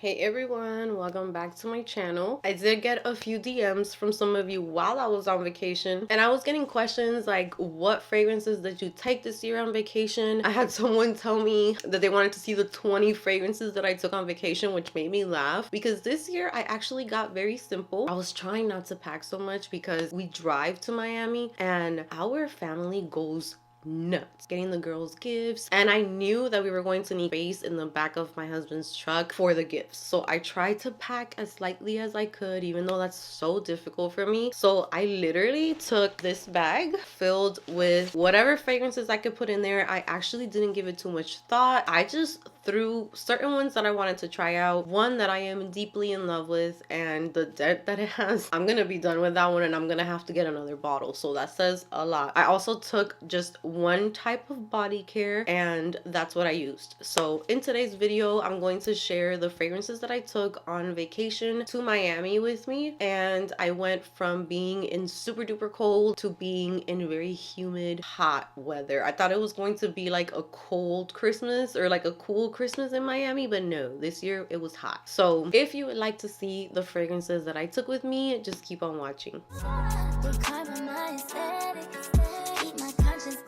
Hey everyone, welcome back to my channel. I did get a few DMs from some of you while I was on vacation, and I was getting questions like, what fragrances did you take this year on vacation? I had someone tell me that they wanted to see the 20 fragrances that I took on vacation, which made me laugh because this year I actually got very simple. I was trying not to pack so much because we drive to Miami and our family goes nuts getting the girls gifts, and I knew that we were going to need space in the back of my husband's truck for the gifts, so I tried to pack as lightly as I could, even though that's so difficult for me. So I literally took this bag filled with whatever fragrances I could put in there. I actually didn't give it too much thought. I just threw certain ones that I wanted to try out, one that I am deeply in love with, and the dent that it has, I'm gonna be done with that one and I'm gonna have to get another bottle, so that says a lot. I also took just one type of body care and that's what I used. So in today's video, I'm going to share the fragrances that I took on vacation to Miami with me, and I went from being in super duper cold to being in very humid, hot weather. I thought it was going to be like a cold Christmas or like a cool Christmas in Miami, but no, this year it was hot. So if you would like to see the fragrances that I took with me, just keep on watching.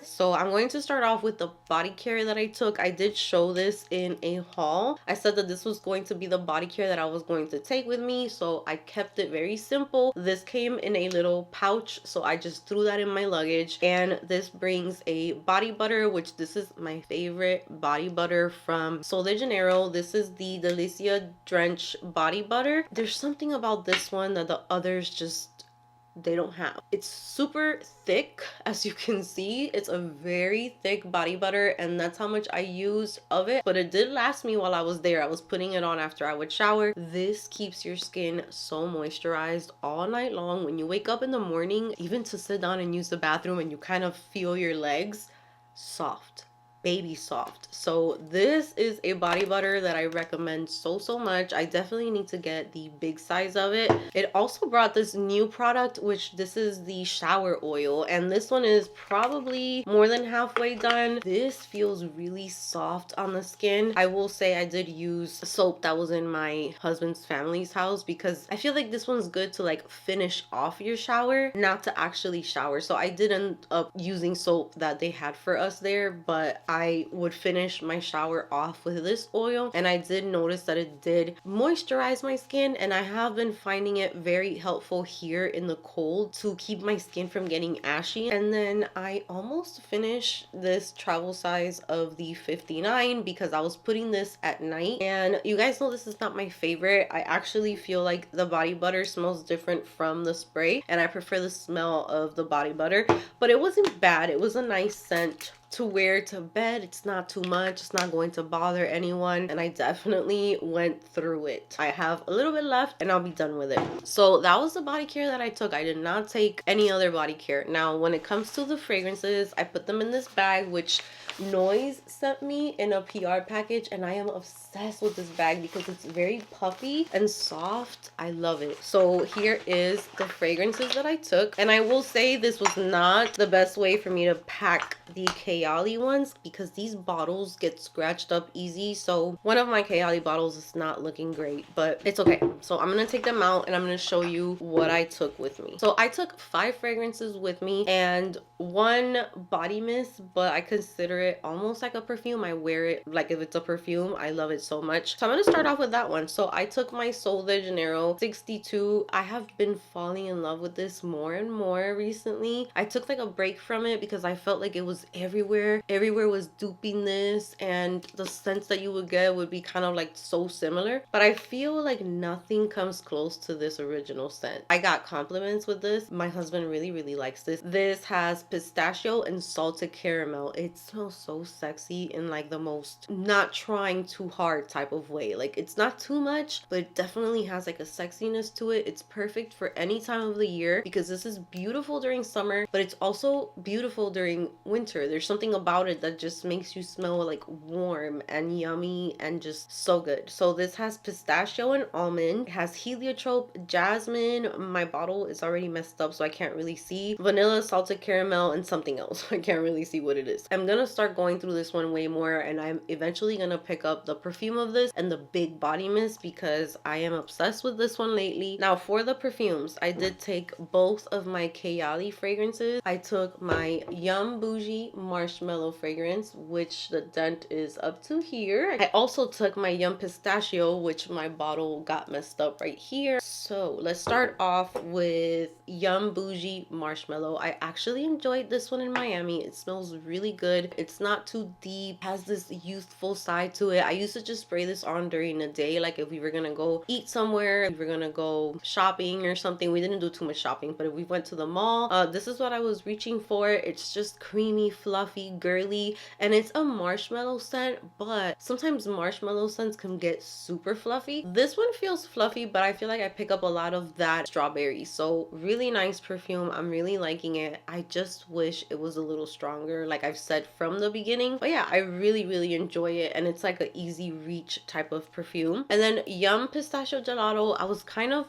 So I'm going to start off with the body care that I took. I did show this in a haul. I said that this was going to be the body care that I was going to take with me, so I kept it very simple. This came in a little pouch, so I just threw that in my luggage. And this brings a body butter, which this is my favorite body butter from Sol de Janeiro. This is the Delicia Drench body butter. There's something about this one that the others just they don't have. It's super thick, as you can see. It's a very thick body butter, and that's how much I used of it, but it did last me while I was there. I was putting it on after I would shower. This keeps your skin so moisturized all night long. When you wake up in the morning, even to sit down and use the bathroom, and you kind of feel your legs soft, baby soft. So this is a body butter that I recommend so much. I definitely need to get the big size of it. It also brought this new product, which this is the shower oil, and this one is probably more than halfway done. This feels really soft on the skin. I will say I did use soap that was in my husband's family's house because I feel like this one's good to like finish off your shower, not to actually shower. So I did end up using soap that they had for us there, but I would finish my shower off with this oil, and I did notice that it did moisturize my skin, and I have been finding it very helpful here in the cold to keep my skin from getting ashy. And then I almost finished this travel size of the 59 because I was putting this at night, and you guys know this is not my favorite. I actually feel like the body butter smells different from the spray, and I prefer the smell of the body butter, but it wasn't bad. It was a nice scent to wear to bed. It's not too much. It's not going to bother anyone, and I definitely went through it. I have a little bit left and I'll be done with it. So that was the body care that I took. I did not take any other body care. Now when it comes to the fragrances, I put them in this bag, which Noise sent me in a PR package, and I am obsessed with this bag because it's very puffy and soft. I love it. So here is the fragrances that I took, and I will say this was not the best way for me to pack the Kayali ones because these bottles get scratched up easy. So one of my Kayali bottles is not looking great, but it's okay. So I'm gonna take them out and I'm gonna show you what I took with me. So I took 5 fragrances with me and 1 body mist, but I consider it almost like a perfume. I wear it like if it's a perfume. I love it so much. So I'm gonna start off with that one. So I took my Sol de Janeiro 62. I have been falling in love with this more and more recently. I took like a break from it because I felt like it was everywhere. Everywhere was duping this, and the scents that you would get would be kind of like so similar, but I feel like nothing comes close to this original scent. I got compliments with this. My husband really likes this. This has pistachio and salted caramel. It smells so sexy in like the most not trying too hard type of way. Like it's not too much, but it definitely has like a sexiness to it. It's perfect for any time of the year because this is beautiful during summer, but it's also beautiful during winter. There's something about it that just makes you smell like warm and yummy and just so good. So this has pistachio and almond. It has heliotrope, jasmine. My bottle is already messed up so I can't really see. Vanilla, salted caramel, and something else. I can't really see what it is. I'm gonna start start going through this one way more, and I'm eventually gonna pick up the perfume of this and the big body mist because I am obsessed with this one lately. Now for the perfumes, I did take both of my Kayali fragrances. I took my Yum Bougie Marshmallow fragrance, which the dent is up to here. I also took my Yum Pistachio, which my bottle got messed up right here. So let's start off with Yum Bougie Marshmallow. I actually enjoyed this one in Miami. It smells really good. It's not too deep, has this youthful side to it. I used to just spray this on during the day, like if we were gonna go eat somewhere, if we were gonna go shopping or something. We didn't do too much shopping, but if we went to the mall, this is what I was reaching for. It's just creamy, fluffy, girly, and it's a marshmallow scent, but sometimes marshmallow scents can get super fluffy. This one feels fluffy, but I feel like I pick up a lot of that strawberry. So really nice perfume. I'm really liking it. I just wish it was a little stronger, like I've said from the beginning. But yeah, I really enjoy it, and it's like an easy reach type of perfume. And then Yum Pistachio Gelato, I was kind of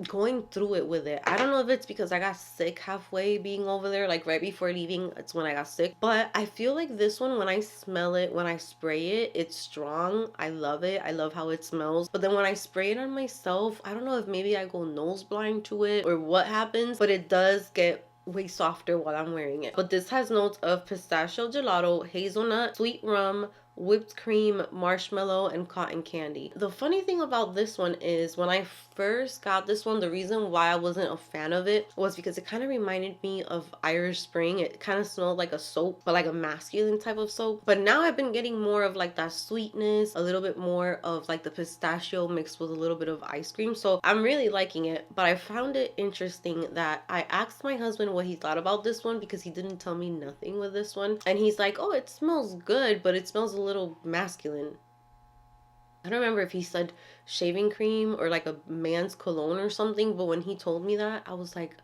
going through it with it. I don't know if it's because I got sick halfway being over there, like right before leaving, it's when I got sick. But I feel like this one, when I smell it, when I spray it, it's strong. I love it. I love how it smells. But then when I spray it on myself, I don't know if maybe I go nose blind to it or what happens, but it does get way softer while I'm wearing it. But this has notes of pistachio gelato, hazelnut, sweet rum, whipped cream, marshmallow, and cotton candy. The funny thing about this one is when I first got this one, the reason why I wasn't a fan of it was because it kind of reminded me of Irish Spring. It kind of smelled like a soap, but like a masculine type of soap. But now I've been getting more of like that sweetness, a little bit more of like the pistachio mixed with a little bit of ice cream. So I'm really liking it. But I found it interesting that I asked my husband what he thought about this one because he didn't tell me nothing with this one. And he's like, oh, it smells good, but it smells a little masculine. I don't remember if he said shaving cream or like a man's cologne or something, but when he told me that, I was like,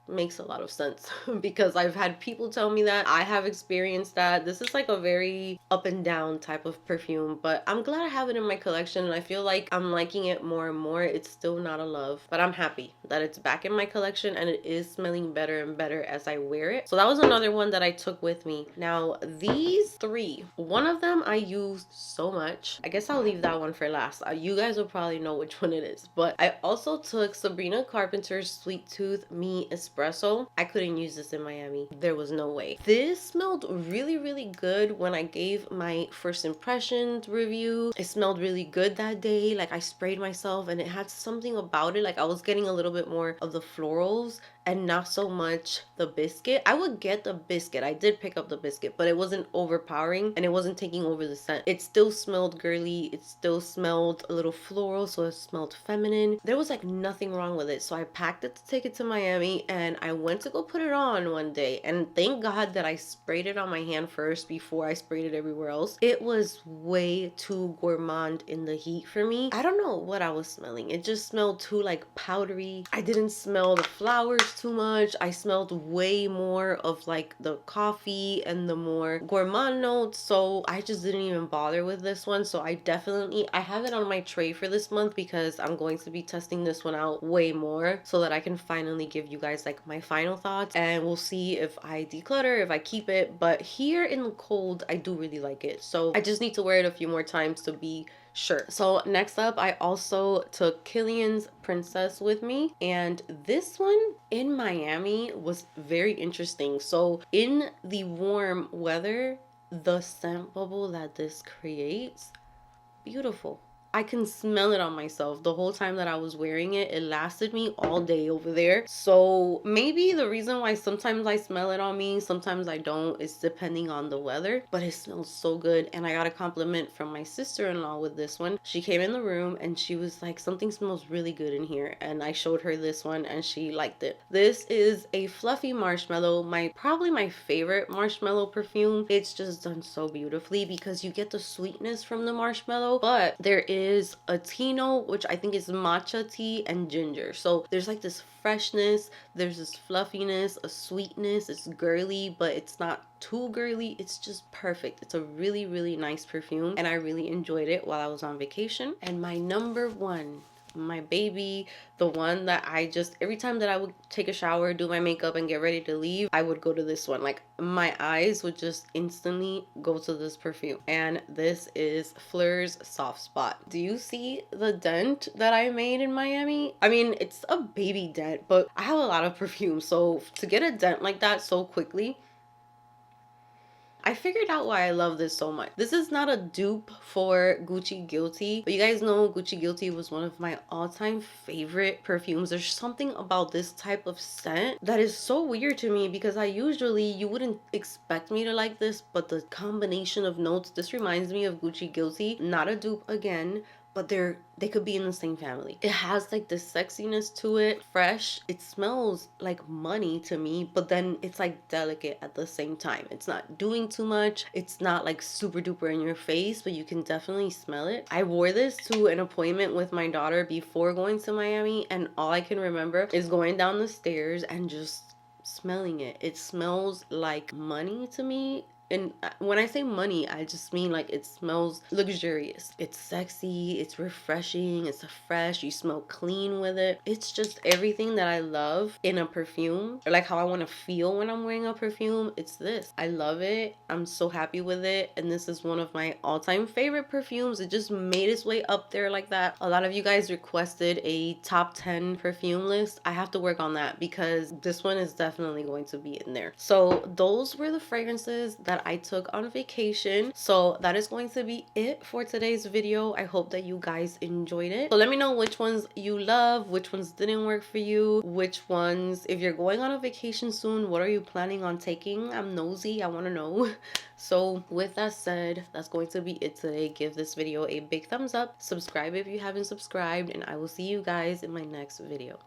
makes a lot of sense because I've had people tell me that. I have experienced that. This is like a very up and down type of perfume, but I'm glad I have it in my collection, and I feel like I'm liking it more and more. It's still not a love, but I'm happy that it's back in my collection and it is smelling better and better as I wear it. So that was another one that I took with me. Now these three, one of them I used so much. I guess I'll leave that one for last. You guys will probably know which one it is, but I also took Sabrina Carpenter's Sweet Tooth Me Espresso. I couldn't use this in Miami. There was no way. This smelled really good when I gave my first impressions review. It smelled really good that day. Like I sprayed myself and it had something about it. Like I was getting a little bit more of the florals and not so much the biscuit. I would get the biscuit. I did pick up the biscuit, but it wasn't overpowering and it wasn't taking over the scent. It still smelled girly. It still smelled a little floral, so it smelled feminine. There was like nothing wrong with it. So I packed it to take it to Miami and I went to go put it on one day. And thank God that I sprayed it on my hand first before I sprayed it everywhere else. It was way too gourmand in the heat for me. I don't know what I was smelling. It just smelled too like powdery. I didn't smell the flowers too much. I smelled way more of like the coffee and the more gourmand notes, so I just didn't even bother with this one. So I have it on my tray for this month because I'm going to be testing this one out way more so that I can finally give you guys like my final thoughts, and we'll see if I declutter, if I keep it. But here in the cold, I do really like it, so I just need to wear it a few more times to be sure. So next up, I also took Kilian's Princess with me, and this one in Miami was very interesting. So in the warm weather, the scent bubble that this creates, beautiful. I can smell it on myself the whole time that I was wearing it. It lasted me all day over there. So maybe the reason why sometimes I smell it on me, sometimes I don't, is depending on the weather. But it smells so good. And I got a compliment from my sister-in-law with this one. She came in the room and she was like, something smells really good in here. And I showed her this one and she liked it. This is a fluffy marshmallow, probably my favorite marshmallow perfume. It's just done so beautifully because you get the sweetness from the marshmallow, but there is a tea note, which I think is matcha tea and ginger. So there's like this freshness, there's this fluffiness, a sweetness. It's girly, but it's not too girly. It's just perfect. It's a really nice perfume and I really enjoyed it while I was on vacation. And my number one my baby, the one that I just, every time that I would take a shower, do my makeup, and get ready to leave, I would go to this one. Like, my eyes would just instantly go to this perfume. And this is Fleur's Soft Spot. Do you see the dent that I made in Miami? I mean, it's a baby dent, but I have a lot of perfume, so to get a dent like that so quickly, I figured out why I love this so much. This is not a dupe for Gucci Guilty, but you guys know Gucci Guilty was one of my all-time favorite perfumes. There's something about this type of scent that is so weird to me, because you wouldn't expect me to like this, but the combination of notes, this reminds me of Gucci Guilty. Not a dupe again, but they could be in the same family. It has like this sexiness to it, fresh. It smells like money to me, but then it's like delicate at the same time. It's not doing too much. It's not like super duper in your face, but you can definitely smell it. I wore this to an appointment with my daughter before going to Miami, and all I can remember is going down the stairs and just smelling it. It smells like money to me. And when I say money, I just mean like it smells luxurious. It's sexy, it's refreshing, it's fresh, you smell clean with it. It's just everything that I love in a perfume, or like how I want to feel when I'm wearing a perfume. It's this. I love it. I'm so happy with it. And this is one of my all-time favorite perfumes. It just made its way up there like that. A lot of you guys requested a top 10 perfume list. I have to work on that, because this one is definitely going to be in there. So those were the fragrances that I took on vacation. So that is going to be it for today's video. I hope that you guys enjoyed it. So let me know which ones you love, which ones didn't work for you, which ones, if you're going on a vacation soon, what are you planning on taking? I'm nosy, I want to know. So with that said, that's going to be it today. Give this video a big thumbs up, subscribe if you haven't subscribed, and I will see you guys in my next video.